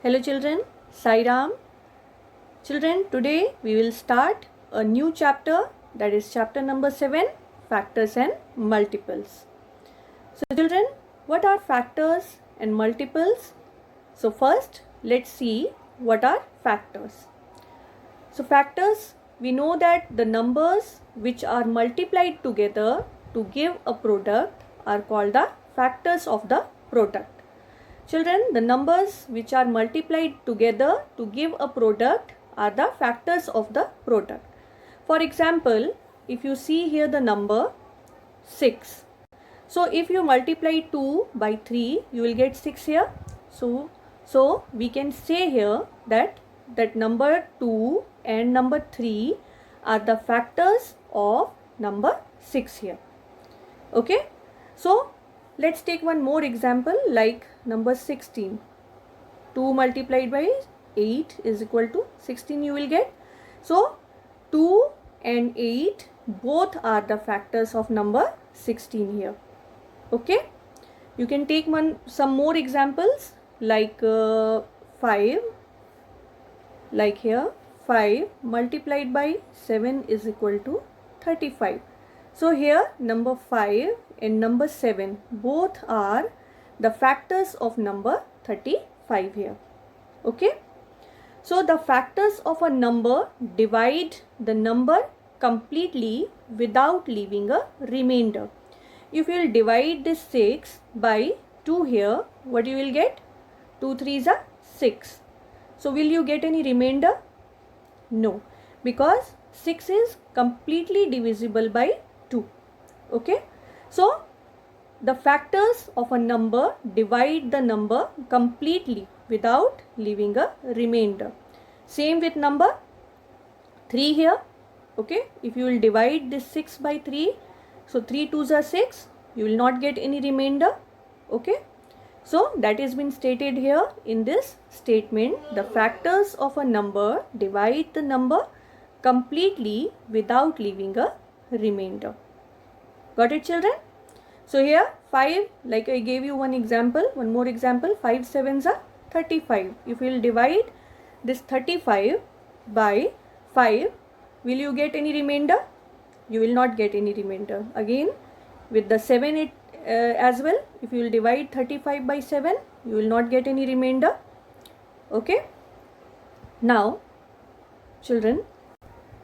Hello children, Sai Ram. Children, today we will start a new chapter, that is chapter number 7, factors and multiples. So children, what are factors and multiples? So first, let's see what are factors. So factors, we know that the numbers which are multiplied together to give a product are called the factors of the product. Children, the numbers which are multiplied together to give a product are the factors of the product. For example, if you see here the number 6. So if you multiply 2 by 3, you will get 6 here. So we can say here that number 2 and number 3 are the factors of number 6 here. Okay. So let's take one more example like number 16. 2 multiplied by 8 is equal to 16 you will get. So 2 and 8 both are the factors of number 16 here. Okay. You can take some more examples like 5. Like here 5 multiplied by 7 is equal to 35. So here number 5 and number 7 both are the factors of number 35 here. Okay. So the factors of a number divide the number completely without leaving a remainder. If you will divide this 6 by 2 here, what you will get? 2 3s are 6. So will you get any remainder? No, because 6 is completely divisible by 2. Okay. So the factors of a number divide the number completely without leaving a remainder. Same with number 3 here. Okay. If you will divide this 6 by 3, so 3 2s are 6, you will not get any remainder. Okay. So that has been stated here in this statement. The factors of a number divide the number completely without leaving a remainder. Got it children? So here 5, like I gave you one more example, 5 7s are 35. If you will divide this 35 by 5, will you get any remainder? You will not get any remainder. Again with the 7 as well, if you will divide 35 by 7, you will not get any remainder. Okay. Now children,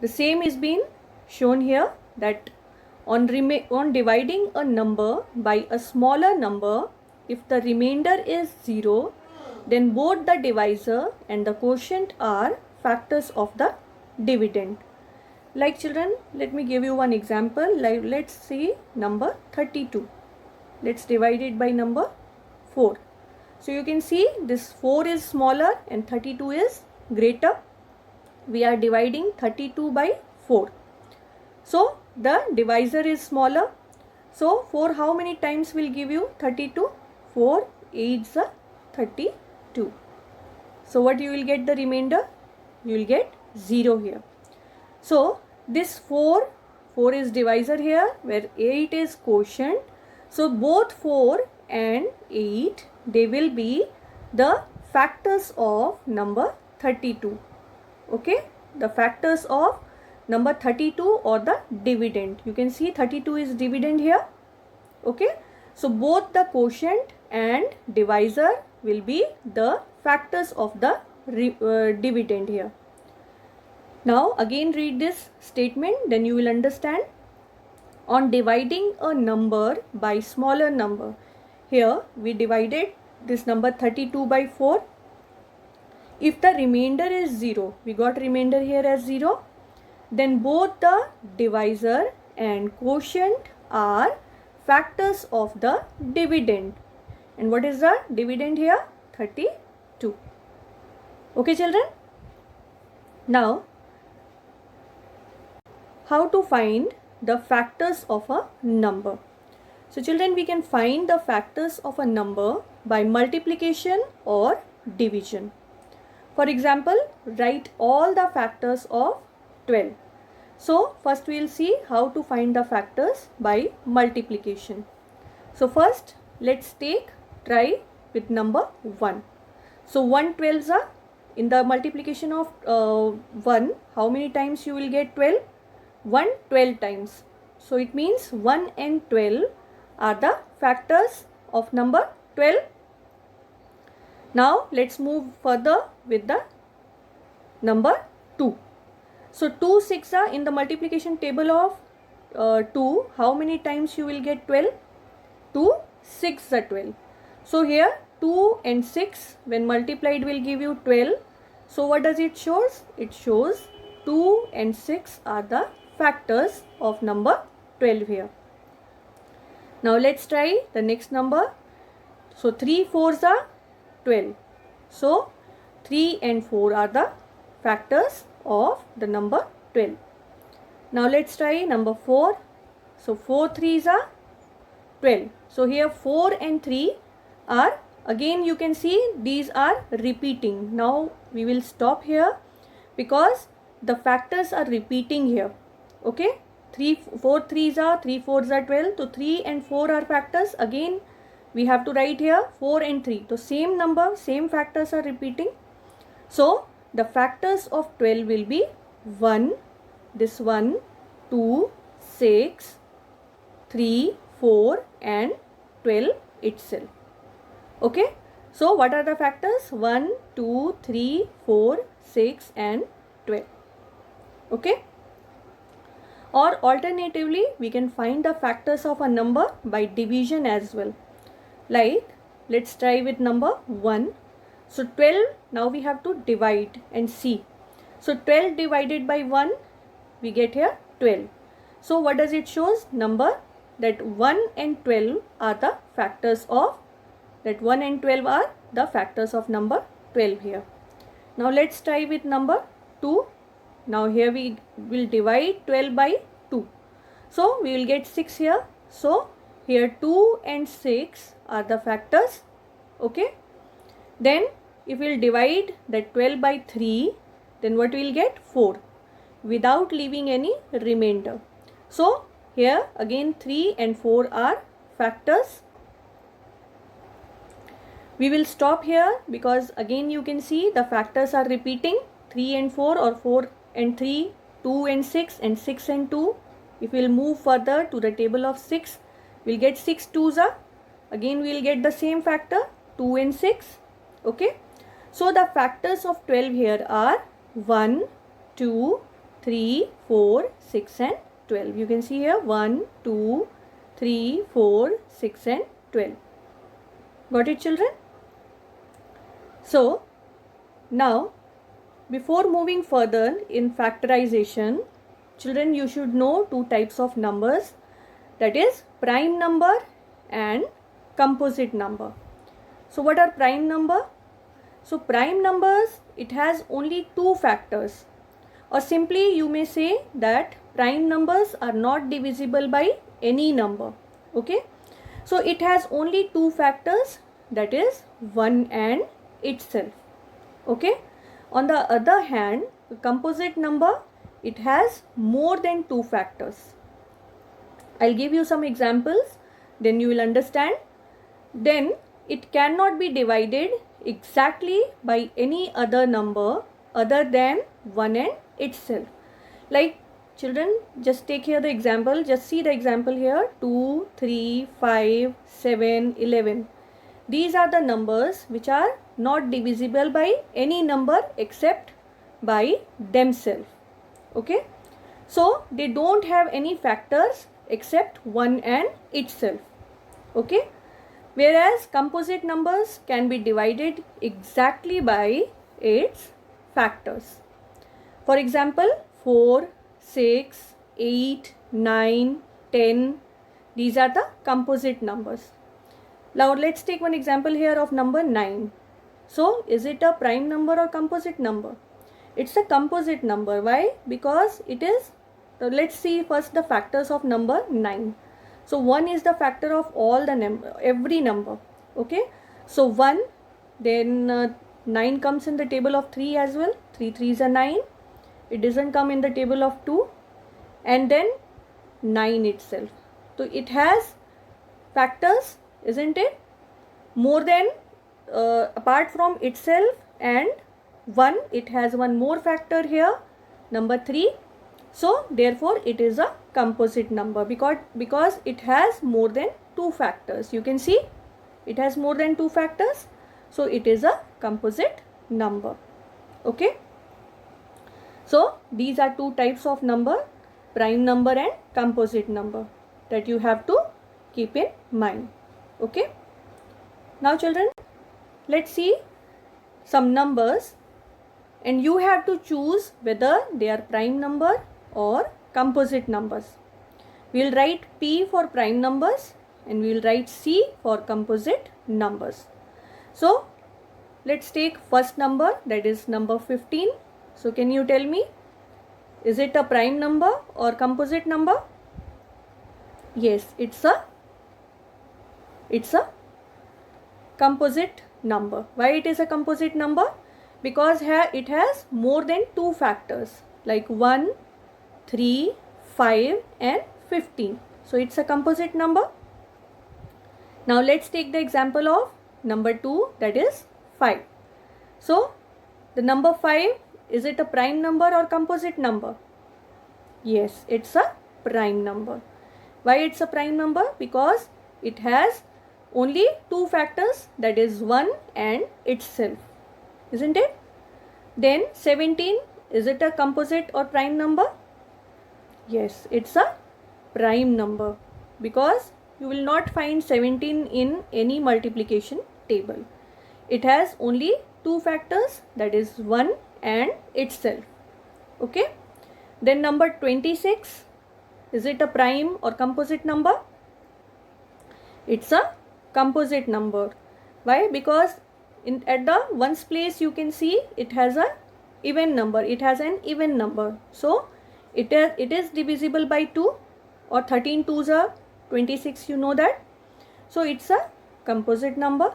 the same is been shown here that on dividing a number by a smaller number, if the remainder is 0, then both the divisor and the quotient are factors of the dividend. Like children, let me give you one example. Like let's see number 32. Let's divide it by number 4. So you can see this 4 is smaller and 32 is greater. We are dividing 32 by 4. So the divisor is smaller. So 4 how many times will give you 32? 4 8s are 32. So what you will get the remainder? You will get 0 here. So this 4 is divisor here where 8 is quotient. So both 4 and 8, they will be the factors of number 32. Okay. The factors of number 32 or the dividend. You can see 32 is dividend here. Okay. So both the quotient and divisor will be the factors of the dividend here. Now again read this statement, then you will understand. On dividing a number by smaller number, here we divided this number 32 by 4. If the remainder is 0, we got remainder here as 0, then both the divisor and quotient are factors of the dividend. And what is the dividend here? 32. Okay children? Now, how to find the factors of a number? So children, we can find the factors of a number by multiplication or division. For example, write all the factors of 12. So first we will see how to find the factors by multiplication. So first let's try with number 1. So 1 12s are in the multiplication of 1, how many times you will get 12? 1 12 times. So it means 1 and 12 are the factors of number 12. Now let's move further with the number 2. So 2 6 are in the multiplication table of 2, how many times you will get 12? 2 6 are 12. So here 2 and 6 when multiplied will give you 12. So what does it shows? It shows 2 and 6 are the factors of number 12 here. Now let's try the next number. So 3 4s are 12. So 3 and 4 are the factors of the number 12. Now let's try number 4. So 4 3s are 12. So here 4 and 3 are, again you can see these are repeating. Now we will stop here because the factors are repeating here. Okay, 4 3s are 3 4s are 12. So 3 and 4 are factors. Again we have to write here 4 and 3. So same number, same factors are repeating. So the factors of 12 will be 1, this 1, 2, 6, 3, 4 and 12 itself. Okay. So what are the factors? 1, 2, 3, 4, 6 and 12. Okay. Or alternatively, we can find the factors of a number by division as well. Like, let's try with number 1. So 12, now we have to divide and see. So 12 divided by 1, we get here 12. So what does it shows? Number that 1 and 12 are the factors of, that 1 and 12 are the factors of number 12 here. Now let's try with number 2. Now here we will divide 12 by 2. So we will get 6 here. So here 2 and 6 are the factors. Okay. Then if we will divide that 12 by 3, then what we will get? 4 without leaving any remainder. So here again 3 and 4 are factors. We will stop here because again you can see the factors are repeating, 3 and 4 or 4 and 3, 2 and 6 and 6 and 2. If we will move further to the table of 6, we will get 6 2s are, again we will get the same factor, 2 and 6. Okay. So the factors of 12 here are 1, 2, 3, 4, 6 and 12. You can see here 1, 2, 3, 4, 6 and 12. Got it, children? So now before moving further in factorization, children, you should know two types of numbers, that is prime number and composite number. So what are prime number? So prime numbers, it has only two factors, or simply you may say that prime numbers are not divisible by any number. Okay. So it has only two factors, that is 1 and itself. Okay. On the other hand, the composite number, it has more than two factors. I'll give you some examples, then you will understand. Then it cannot be divided exactly by any other number other than 1 and itself. Like, children, just take here the example, just see the example here, 2, 3, 5, 7, 11. These are the numbers which are not divisible by any number except by themselves. Okay. So they don't have any factors except 1 and itself. Okay. Whereas composite numbers can be divided exactly by its factors. For example, 4, 6, 8, 9, 10, these are the composite numbers. Now let's take one example here of number 9. So is it a prime number or composite number? It's a composite number. Why? Because it is, let's see first the factors of number 9. So 1 is the factor of all the number, every number. Okay. So 1, then 9 comes in the table of 3 as well. 3 3s are 9. It doesn't come in the table of 2. And then 9 itself. So it has factors, isn't it? More than apart from itself and 1, it has one more factor here, number 3. So therefore it is a composite number because it has more than 2 factors. You can see it has more than 2 factors. So it is a composite number. Okay. So these are 2 types of number, prime number and composite number, that you have to keep in mind. Okay. Now children, let's see some numbers and you have to choose whether they are prime number or composite numbers. We will write P for prime numbers and we will write C for composite numbers. So let's take first number, that is number 15. So can you tell me, is it a prime number or composite number? Yes, it's a composite number. Why it is a composite number? Because here it has more than 2 factors like 1, 3, 5 and 15. So it's a composite number. Now let's take the example of number 2, that is 5. So the number 5, is it a prime number or composite number? Yes, it's a prime number. Why it's a prime number? Because it has only 2 factors, that is 1 and itself, isn't it? Then 17, is it a composite or prime number? Yes, it's a prime number because you will not find 17 in any multiplication table. It has only 2 factors, that is 1 and itself. Okay. Then number 26, is it a prime or composite number? It's a composite number. Why? Because at the ones place you can see it has a even number. It has an even number. So it is divisible by 2, or 13 2s are 26, you know that. So it's a composite number.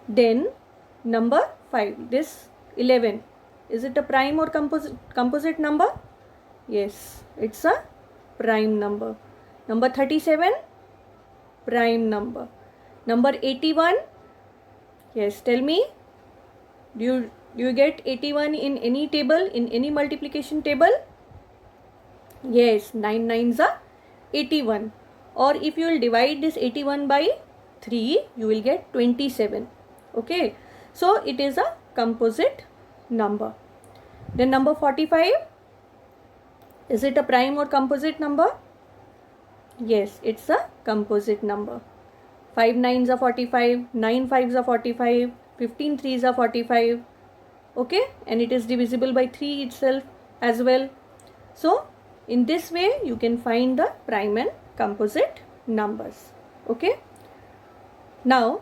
Then number 5, this 11, is it a prime or composite number? Yes, it's a prime number. Number 37, prime number. Number 81, yes, tell me, do you get 81 in any table, in any multiplication table? Yes, 9 9s are 81. Or if you will divide this 81 by 3, you will get 27. Okay, so it is a composite number. Then number 45, is it a prime or composite number? Yes, it's a composite number. 5 9s are 45, 9 5s are 45, 15 3s are 45. Okay, and it is divisible by 3 itself as well. So in this way you can find the prime and composite numbers. Okay. Now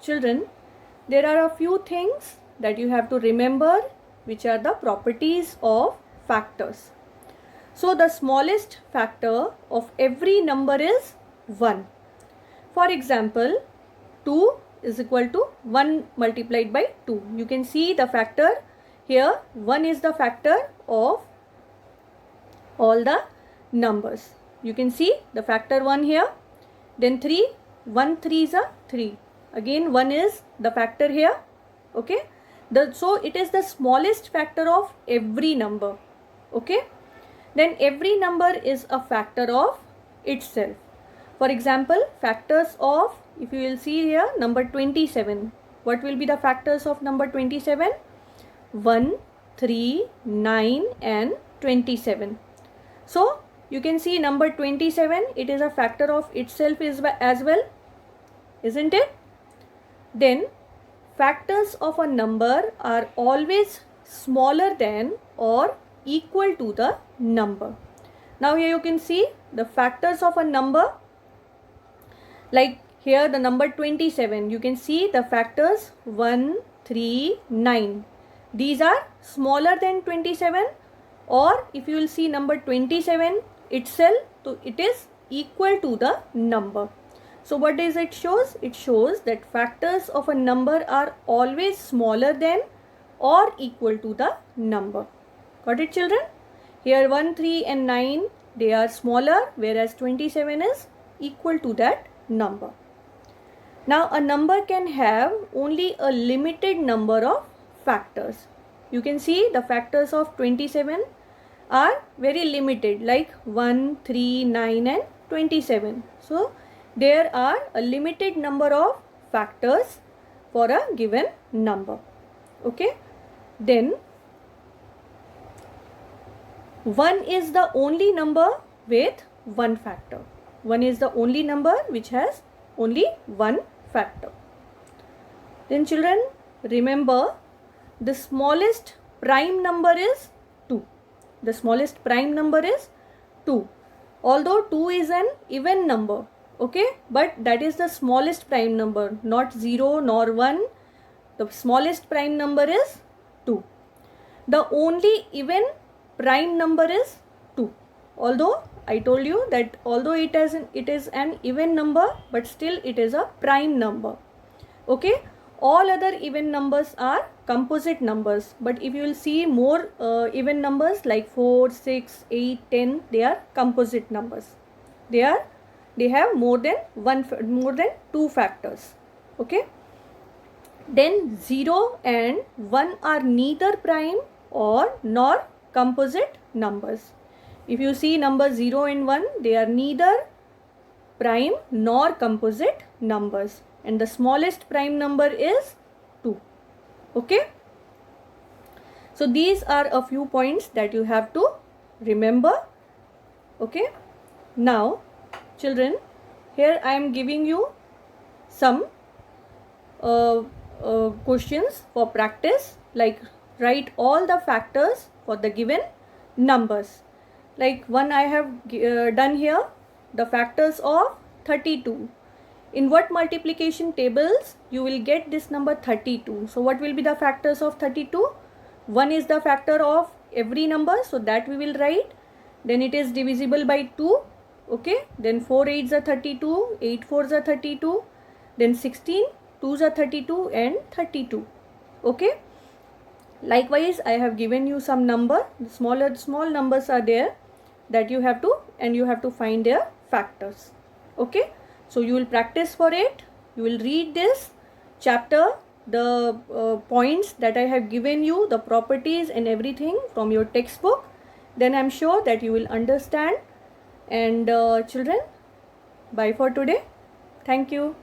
children, there are a few things that you have to remember, which are the properties of factors. So the smallest factor of every number is 1. For example, 2 is equal to 1 multiplied by 2. You can see the factor here. 1 is the factor of all the numbers. You can see the factor 1 here. Then 3, 1 3s are 3. Again 1 is the factor here. Okay. So it is the smallest factor of every number. Okay. Then every number is a factor of itself. For example, factors of, if you will see here, number 27. What will be the factors of number 27? 1, 3, 9 and 27. So you can see number 27, it is a factor of itself as well, isn't it? Then factors of a number are always smaller than or equal to the number. Now here you can see the factors of a number, like here the number 27, you can see the factors 1, 3, 9. These are smaller than 27, or if you will see number 27 itself, so it is equal to the number. So what does it shows? It shows that factors of a number are always smaller than or equal to the number. Got it, children? Here 1, 3 and 9, they are smaller, whereas 27 is equal to that number. Now a number can have only a limited number of factors. You can see the factors of 27 are very limited, like 1, 3, 9 and 27. So there are a limited number of factors for a given number. Okay. Then 1 is the only number with one factor. 1 is the only number which has only one factor. Then children, remember the smallest prime number is 2. The smallest prime number is 2. Although 2 is an even number, okay, but that is the smallest prime number, not 0 nor 1. The smallest prime number is 2. The only even prime number is 2. Although I told you that although it is an even number, but still it is a prime number. Okay. All other even numbers are composite numbers, but if you will see more even numbers like 4, 6, 8, 10, they are composite numbers. They have more than 2 factors. Okay. Then 0 and 1 are neither prime or nor composite numbers. If you see number 0 and 1, they are neither prime nor composite numbers, and the smallest prime number is 2. Okay. So these are a few points that you have to remember. Okay. Now children, here I am giving you some questions for practice, like write all the factors for the given numbers. Like one I have done here, the factors of 32. In what multiplication tables you will get this number 32? So what will be the factors of 32? 1 is the factor of every number, so that we will write. Then it is divisible by 2. Okay. Then 4 8s are 32, 8 4s are 32. Then 16, 2s are 32 and 32. Okay. Likewise, I have given you some number. Small numbers are there that you have to find their factors. Okay. So you will practice for it. You will read this chapter, the points that I have given you, the properties and everything from your textbook. Then I am sure that you will understand. And children, bye for today. Thank you.